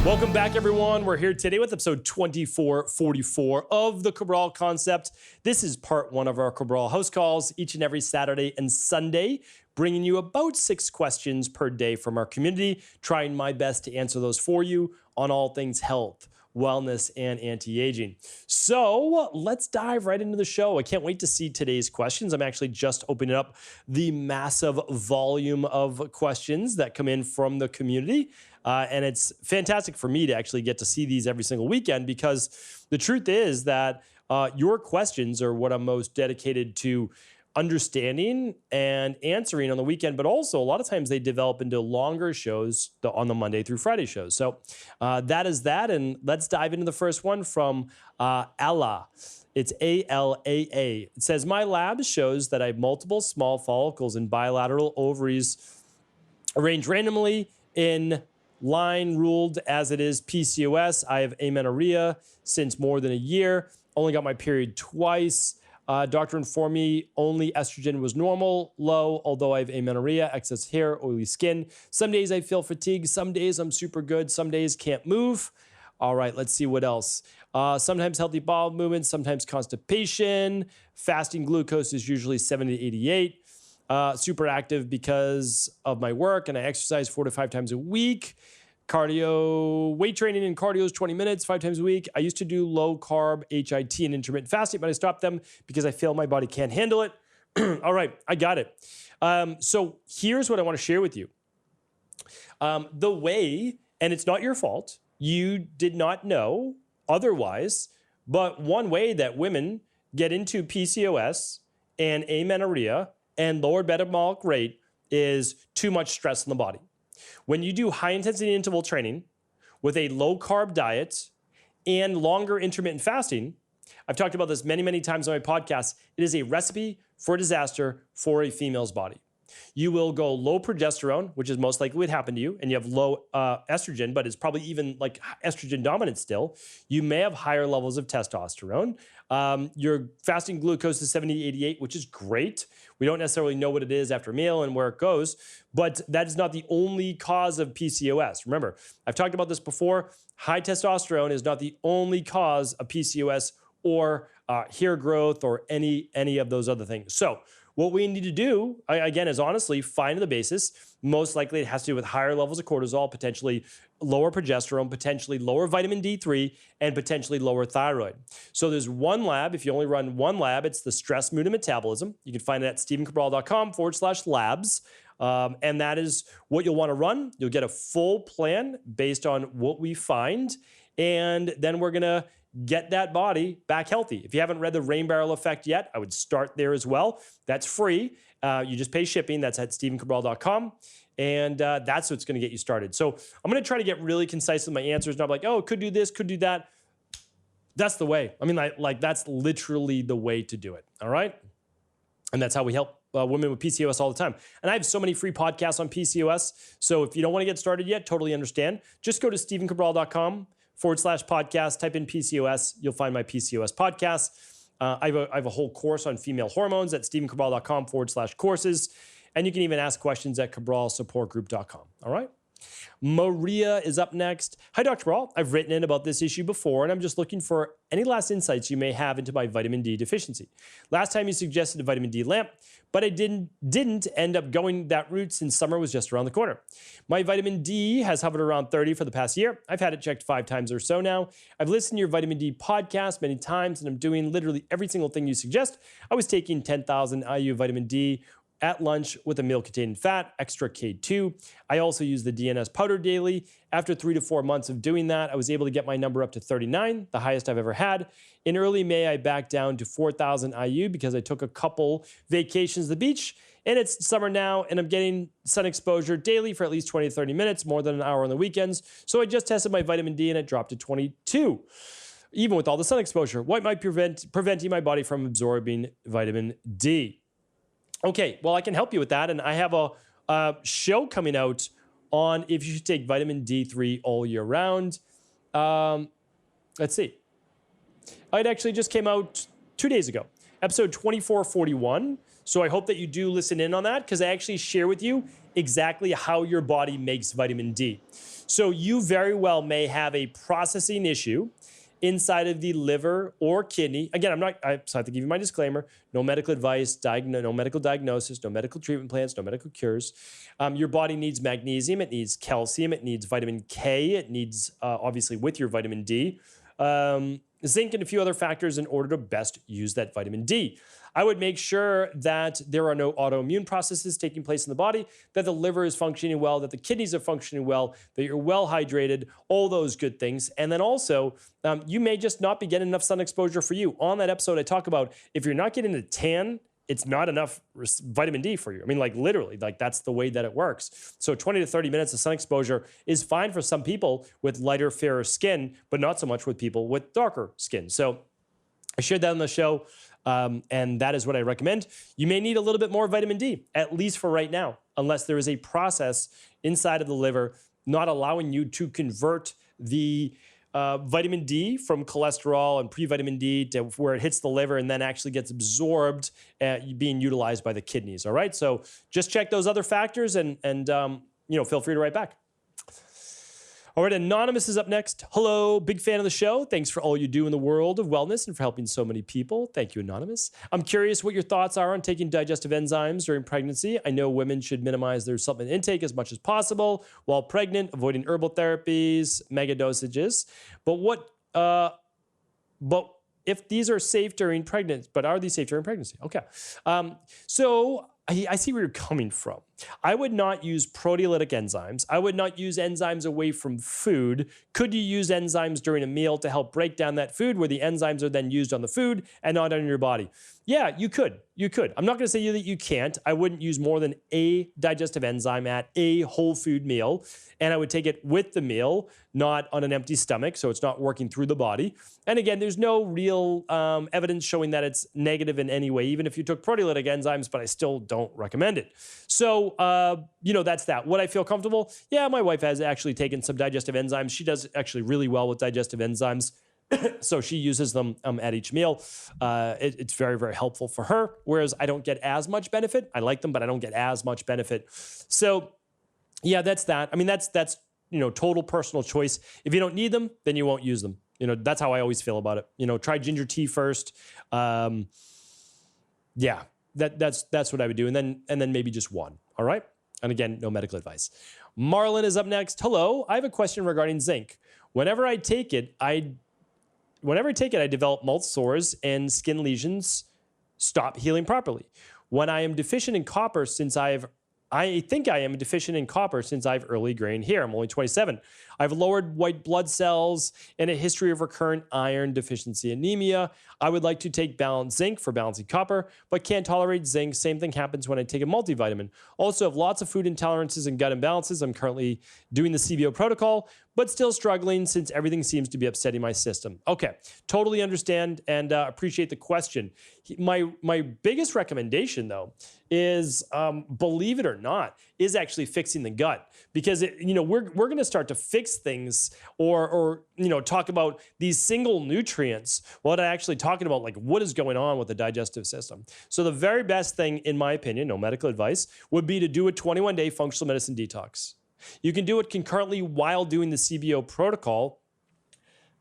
Welcome back, everyone. We're here today with episode 2444 of the Cabral Concept. This is part one of our Cabral House Calls each and every Saturday and Sunday, bringing you about 6 questions per day from our community, trying my best to answer those for you on all things health, wellness, and anti-aging. So let's dive right into the show. I can't wait to see today's questions. I'm actually just opening up the massive volume of questions that come in from the community. And it's fantastic for me to actually get to see these every single weekend, because the truth is that your questions are what I'm most dedicated to understanding and answering on the weekend, but also a lot of times they develop into longer shows on the Monday through Friday shows. So that is that. And let's dive into the first one from Ella. It's ALAA. It says, my lab shows that I have multiple small follicles in bilateral ovaries arranged randomly in line ruled as it is PCOS. I have amenorrhea since more than a year. Only got my period twice. Doctor informed me only estrogen was normal, low, although I have amenorrhea, excess hair, oily skin. Some days I feel fatigue. Some days I'm super good. Some days can't move. All right, let's see what else. Sometimes healthy bowel movements, sometimes constipation. Fasting glucose is usually 70 to 88. Super active because of my work, and I exercise 4 to 5 times a week. Cardio, weight training and cardio is 20 minutes, 5 times a week. I used to do low carb, HIT, and intermittent fasting, but I stopped them because I feel my body can't handle it. All right, I got it. So here's what I want to share with you. The way, and it's not your fault, you did not know otherwise, but one way that women get into PCOS and amenorrhea and lower metabolic rate is too much stress in the body. When you do high intensity interval training with a low carb diet and longer intermittent fasting, I've talked about this many, many times on my podcast, it is a recipe for disaster for a female's body. You will go low progesterone, which is most likely what happened to you, and you have low estrogen, but it's probably even like estrogen dominant still. You may have higher levels of testosterone. Your fasting glucose is 70 to 88, which is great. We don't necessarily know what it is after a meal and where it goes, but that is not the only cause of PCOS. Remember, I've talked about this before. High testosterone is not the only cause of PCOS or hair growth or any of those other things. So what we need to do, again, is honestly find the basis. Most likely it has to do with higher levels of cortisol, potentially lower progesterone, potentially lower vitamin D3, and potentially lower thyroid. So there's one lab. If you only run one lab, it's the stress, mood, and metabolism. You can find it at stephencabral.com/labs. And that is what you'll want to run. You'll get a full plan based on what we find. And then we're going to get that body back healthy. If you haven't read the Rain Barrel Effect yet, I would start there as well. That's free. You just pay shipping. That's at stephencabral.com. And that's what's going to get you started. So I'm going to try to get really concise with my answers. Not like, oh, could do this, could do that. That's the way. I mean, like that's literally the way to do it. All right. And that's how we help women with PCOS all the time. And I have so many free podcasts on PCOS. So if you don't want to get started yet, totally understand. Just go to stephencabral.com/podcast, type in PCOS. You'll find my PCOS podcast. I have a whole course on female hormones at stephencabral.com/courses. And you can even ask questions at cabralsupportgroup.com. All right. Maria is up next. Hi, Dr. Cabral. I've written in about this issue before, and I'm just looking for any last insights you may have into my vitamin D deficiency. Last time you suggested a vitamin D lamp, but I didn't end up going that route since summer was just around the corner. My vitamin D has hovered around 30 for the past year. I've had it checked 5 times or so now. I've listened to your vitamin D podcast many times, and I'm doing literally every single thing you suggest. I was taking 10,000 IU vitamin D at lunch with a meal containing fat, extra K2. I also use the DNS powder daily. After 3 to 4 months of doing that, I was able to get my number up to 39, the highest I've ever had. In early May, I backed down to 4,000 IU because I took a couple vacations to the beach, and it's summer now, and I'm getting sun exposure daily for at least 20 to 30 minutes, more than an hour on the weekends. So I just tested my vitamin D, and it dropped to 22. Even with all the sun exposure, what might preventing my body from absorbing vitamin D? Okay, well, I can help you with that. And I have a show coming out on if you should take vitamin D3 all year round. Let's see. It actually just came out 2 days ago. episode 2441. So I hope that you do listen in on that because I actually share with you exactly how your body makes vitamin D. So you very well may have a processing issue inside of the liver or kidney. Again, I have to give you my disclaimer, no medical advice, no medical diagnosis, no medical treatment plans, no medical cures. Your body needs magnesium, it needs calcium, it needs vitamin K, it needs, obviously with your vitamin D, zinc and a few other factors in order to best use that vitamin D. I would make sure that there are no autoimmune processes taking place in the body, that the liver is functioning well, that the kidneys are functioning well, that you're well hydrated, all those good things. And then also, you may just not be getting enough sun exposure for you. On that episode, I talk about if you're not getting a tan, it's not enough vitamin D for you. I mean, like literally, like that's the way that it works. So 20 to 30 minutes of sun exposure is fine for some people with lighter, fairer skin, but not so much with people with darker skin. So I shared that on the show. And that is what I recommend. You may need a little bit more vitamin D, at least for right now, unless there is a process inside of the liver not allowing you to convert the vitamin D from cholesterol and pre-vitamin D to where it hits the liver and then actually gets absorbed, being utilized by the kidneys. All right. So just check those other factors and feel free to write back. All right, Anonymous is up next. Hello, big fan of the show. Thanks for all you do in the world of wellness and for helping so many people. Thank you, Anonymous. I'm curious what your thoughts are on taking digestive enzymes during pregnancy. I know women should minimize their supplement intake as much as possible while pregnant, avoiding herbal therapies, mega dosages. But if these are safe during pregnancy, but are these safe during pregnancy? Okay. So I see where you're coming from. I would not use proteolytic enzymes. I would not use enzymes away from food. Could you use enzymes during a meal to help break down that food where the enzymes are then used on the food and not on your body? Yeah, you could. You could. I'm not going to say that you can't. I wouldn't use more than a digestive enzyme at a whole food meal, and I would take it with the meal, not on an empty stomach, so it's not working through the body. And again, there's no real evidence showing that it's negative in any way, even if you took proteolytic enzymes, but I still don't recommend it. So, that's that. Would I feel comfortable? Yeah, my wife has actually taken some digestive enzymes. She does actually really well with digestive enzymes. So she uses them at each meal. It's very, very helpful for her, whereas I don't get as much benefit. I like them, but I don't get as much benefit. So yeah, that's that. I mean, that's total personal choice. If you don't need them, then you won't use them. That's how I always feel about it. Try ginger tea first. Yeah, that's what I would do. And then maybe just one. All right. And again, no medical advice. Marlon is up next. Hello. I have a question regarding zinc. Whenever I take it, I develop mouth sores and skin lesions stop healing properly. When I am deficient in copper, I think I am deficient in copper since I have early gray hair. I'm only 27. I have lowered white blood cells and a history of recurrent iron deficiency anemia. I would like to take balanced zinc for balancing copper, but can't tolerate zinc. Same thing happens when I take a multivitamin. Also have lots of food intolerances and gut imbalances. I'm currently doing the CBO protocol, but still struggling since everything seems to be upsetting my system. Okay, totally understand and appreciate the question. My biggest recommendation, though, is, believe it or not, is actually fixing the gut. Because we're going to start to fix things or talk about these single nutrients while actually talking about like what is going on with the digestive system. So the very best thing, in my opinion, no medical advice, would be to do a 21-day functional medicine detox. You can do it concurrently while doing the CBO protocol.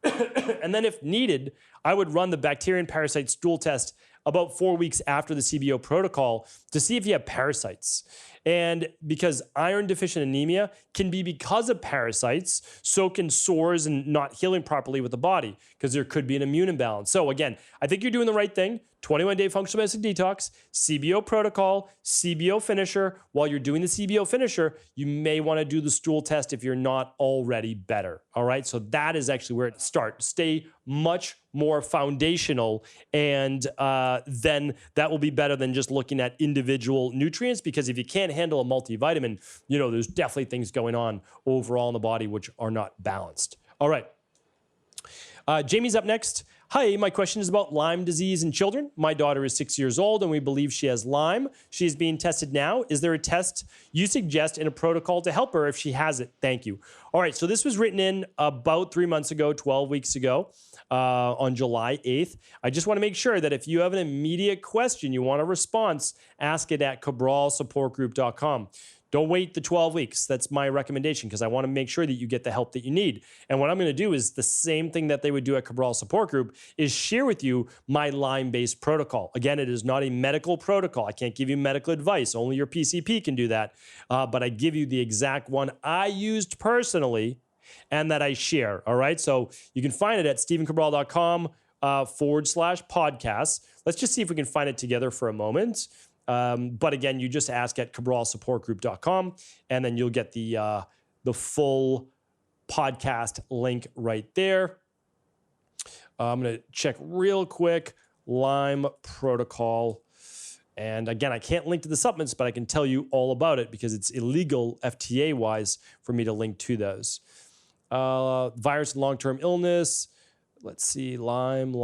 And then if needed, I would run the bacteria and parasite stool test about 4 weeks after the CBO protocol to see if you have parasites. And because iron deficient anemia can be because of parasites, so can sores and not healing properly with the body because there could be an immune imbalance. So again, I think you're doing the right thing. 21-day functional medicine detox, CBO protocol, CBO finisher. While you're doing the CBO finisher, you may want to do the stool test if you're not already better. All right. So that is actually where it starts. Stay much more foundational, and then that will be better than just looking at individual nutrients, because if you can't handle a multivitamin, there's definitely things going on overall in the body which are not balanced. All right. Jamie's up next. Hi, my question is about Lyme disease in children. My daughter is 6 years old and we believe she has Lyme. She is being tested now. Is there a test you suggest in a protocol to help her if she has it? Thank you. All right, so this was written in about 3 months ago, 12 weeks ago, on July 8th. I just want to make sure that if you have an immediate question, you want a response, ask it at cabralsupportgroup.com. Don't wait the 12 weeks. That's my recommendation, because I want to make sure that you get the help that you need. And what I'm going to do is the same thing that they would do at Cabral Support Group, is share with you my Lyme-based protocol. Again, it is not a medical protocol. I can't give you medical advice. Only your PCP can do that. But I give you the exact one I used personally and that I share. All right. So you can find it at stephencabral.com /podcasts. Let's just see if we can find it together for a moment. But again, you just ask at cabralsupportgroup.com, and then you'll get the full podcast link right there. I'm going to check real quick, Lyme protocol. And again, I can't link to the supplements, but I can tell you all about it because it's illegal FTA-wise for me to link to those. Virus and long-term illness. Let's see, Lyme.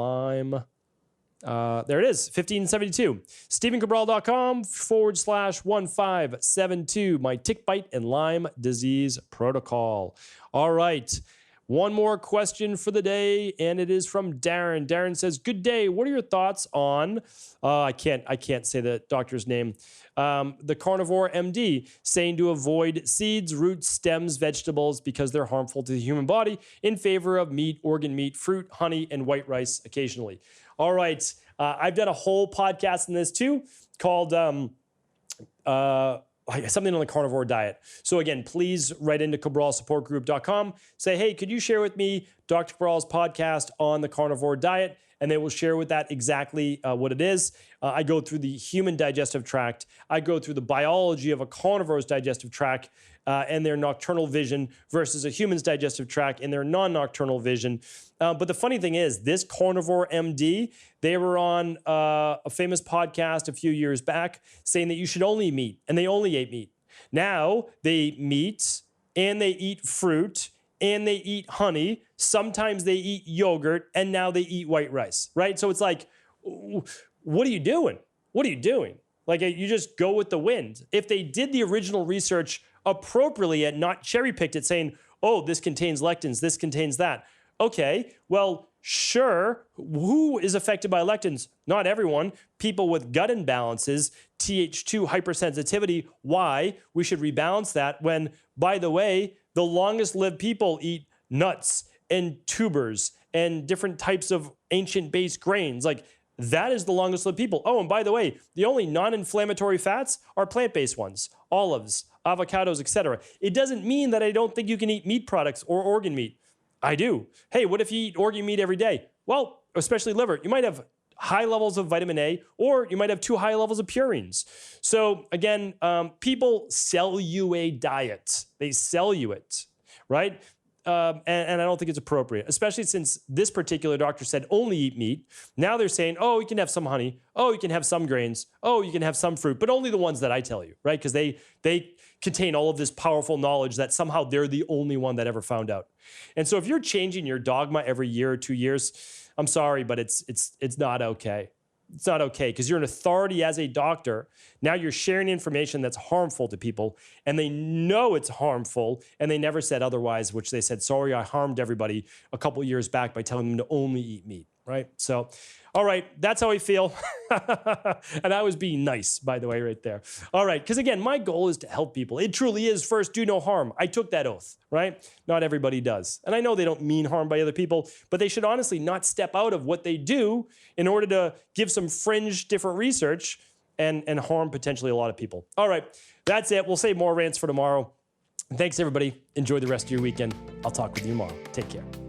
There it is, 1572. stephencabral.com /1572, my tick bite and Lyme disease protocol. All right. One more question for the day, and it is from Darren. Darren says, good day. What are your thoughts on, I can't say the doctor's name, the Carnivore MD saying to avoid seeds, roots, stems, vegetables because they're harmful to the human body in favor of meat, organ meat, fruit, honey, and white rice occasionally. All right. I've done a whole podcast in this too called something on the Carnivore Diet. So again, please write into cabralsupportgroup.com. Say, hey, could you share with me Dr. Cabral's podcast on the Carnivore Diet? And they will share with that exactly what it is. I go through the human digestive tract. I go through the biology of a carnivore's digestive tract and their nocturnal vision versus a human's digestive tract and their non-nocturnal vision. But the funny thing is, this Carnivore MD, they were on a famous podcast a few years back saying that you should only eat meat, and they only ate meat. Now they eat meat and they eat fruit and they eat honey. Sometimes they eat yogurt, and now they eat white rice, right? So it's like, what are you doing? What are you doing? Like, you just go with the wind. If they did the original research appropriately and not cherry-picked it saying, oh, this contains lectins, this contains that. Okay, well, sure. Who is affected by lectins? Not everyone. People with gut imbalances, Th2 hypersensitivity. Why? We should rebalance that when, by the way, the longest lived people eat nuts and tubers and different types of ancient-based grains. Like, that is the longest lived people. Oh, and by the way, the only non-inflammatory fats are plant-based ones, olives, avocados, etc. It doesn't mean that I don't think you can eat meat products or organ meat. I do. Hey, what if you eat organ meat every day? Well, especially liver, you might have high levels of vitamin A, or you might have too high levels of purines. So again, people sell you a diet. They sell you it, right? And I don't think it's appropriate, especially since this particular doctor said only eat meat. Now they're saying, oh, you can have some honey. Oh, you can have some grains. Oh, you can have some fruit, but only the ones that I tell you, right? Because they contain all of this powerful knowledge that somehow they're the only one that ever found out. And so if you're changing your dogma every year or 2 years, I'm sorry, but it's not okay. It's not okay, because you're an authority as a doctor. Now you're sharing information that's harmful to people, and they know it's harmful, and they never said otherwise, which they said, sorry, I harmed everybody a couple years back by telling them to only eat meat, right? So, all right, that's how I feel. And I was being nice, by the way, right there. All right, because again, my goal is to help people. It truly is first, do no harm. I took that oath, right? Not everybody does. And I know they don't mean harm by other people, but they should honestly not step out of what they do in order to give some fringe different research and harm potentially a lot of people. All right, that's it. We'll save more rants for tomorrow. Thanks, everybody. Enjoy the rest of your weekend. I'll talk with you tomorrow. Take care.